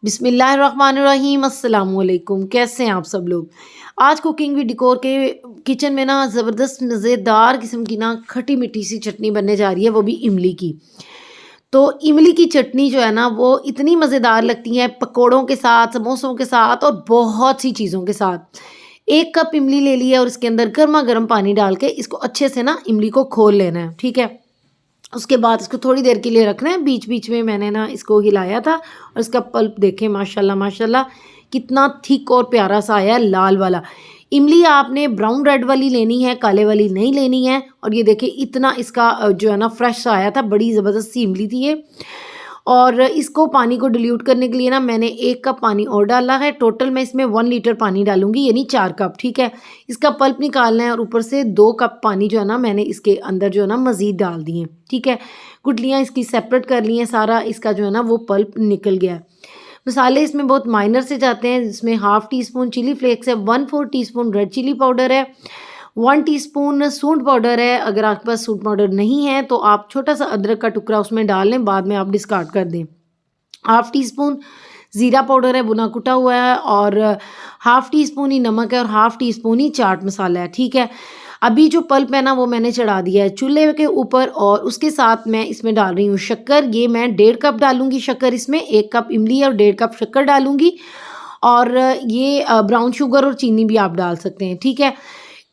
बिस्मिल्लाहिर्रहमानिर्रहीम अस्सलाम वालेकुम। कैसे हैं आप सब लोग। आज कुकिंग विद डेकोर के किचन में ना ज़बरदस्त मज़ेदार किस्म की ना खट्टी मीठी सी चटनी बनने जा रही है, वो भी इमली की। तो इमली की चटनी जो है ना वो इतनी मज़ेदार लगती है पकोड़ों के साथ, समोसों के साथ और बहुत सी चीज़ों के साथ। 1 कप इमली ले लिया और इसके अंदर गर्मा गर्म पानी डाल के इसको अच्छे से ना इमली को खोल लेना है, ठीक है। उसके बाद इसको थोड़ी देर के लिए रखना है। बीच-बीच में मैंने ना इसको हिलाया था और इसका पल्प देखें माशाल्लाह माशाल्लाह कितना थिक और प्यारा सा आया है, लाल वाला। इमली आपने ब्राउन रेड वाली लेनी है, काले वाली नहीं लेनी है। और ये देखिए इतना इसका जो है ना फ्रेश सा आया था, बड़ी ज़बरदस्त सी इमली थी ये। और इसको पानी को डिल्यूट करने के लिए ना मैंने 1 कप पानी और डाला है। टोटल मैं इसमें 1 लीटर पानी डालूँगी, यानी 4 कप, ठीक है। इसका पल्प निकालना है और ऊपर से 2 कप पानी जो है ना मैंने इसके अंदर जो है ना मज़ीद डाल दिए, ठीक है। गुठलियाँ इसकी सेपरेट कर ली हैं, सारा इसका जो है ना वो पल्प निकल गया है। मसाले इसमें बहुत माइनर से जाते हैं। इसमें half teaspoon chilli flakes है, 1/4 टीस्पून रेड चिली पाउडर है, 1 टीस्पून सूंठ पाउडर है। अगर आपके पास सूंठ पाउडर नहीं है तो आप छोटा-सा अदरक का टुकड़ा उसमें डाल लें, बाद में आप डिस्कार्ड कर दें। हाफ़ टी स्पून ज़ीरा पाउडर है, भुना कुटा हुआ है, और हाफ़ टी स्पून ही नमक है और हाफ़ टी स्पून ही चाट मसाला है, ठीक है। अभी जो पल्प है ना वो मैंने चढ़ा दिया है चूल्हे के ऊपर और उसके साथ मैं इसमें डाल रही हूँ शक्कर। ये मैं 1.5 कप डालूँगी शक्कर इसमें, 1 कप इमली और 1.5 कप शक्कर डालूँगी। और ये ब्राउन शुगर और चीनी भी आप डाल सकते हैं, ठीक है।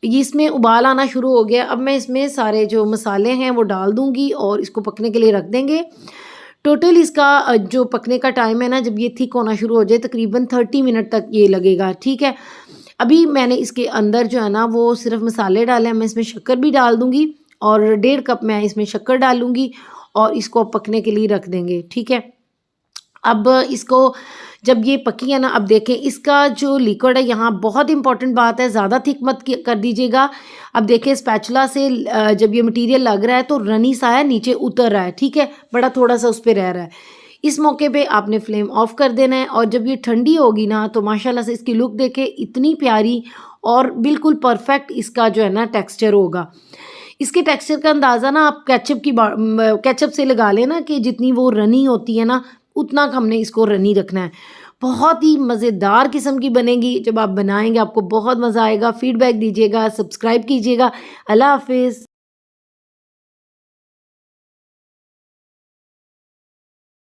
ये इसमें उबाल आना शुरू हो गया। अब मैं इसमें सारे जो मसाले हैं वो डाल दूँगी और इसको पकने के लिए रख देंगे। टोटल इसका जो पकने का टाइम है ना, जब ये थिक होना शुरू हो जाए तकरीबन 30 मिनट तक ये लगेगा, ठीक है। अभी मैंने इसके अंदर जो है ना वो सिर्फ मसाले डाले हैं, मैं इसमें शक्कर भी डाल दूँगी और 1.5 कप मैं इसमें शक्कर डालूँगी और इसको पकने के लिए रख देंगे, ठीक है। अब इसको जब ये पकी है ना, अब देखें इसका जो लिक्विड है, यहाँ बहुत इंपॉर्टेंट बात है, ज़्यादा थिक मत कर दीजिएगा। अब देखें स्पैचुला से जब ये मटेरियल लग रहा है तो रनी सा है, नीचे उतर रहा है, ठीक है, बड़ा थोड़ा सा उस पर रह रहा है। इस मौके पे आपने फ्लेम ऑफ कर देना है और जब ये ठंडी होगी ना तो माशाल्लाह से इसकी लुक देखें इतनी प्यारी और बिल्कुल परफेक्ट इसका जो है ना टेक्सचर होगा। इसके टेक्सचर का अंदाज़ा ना आप केचप से लगा लेना कि जितनी वो रनी होती है ना उतना हमने इसको रनी रखना है। बहुत ही मज़ेदार किस्म की बनेगी। जब आप बनाएंगे आपको बहुत मज़ा आएगा। फीडबैक दीजिएगा, सब्सक्राइब कीजिएगा। अल्लाह हाफ़िज़।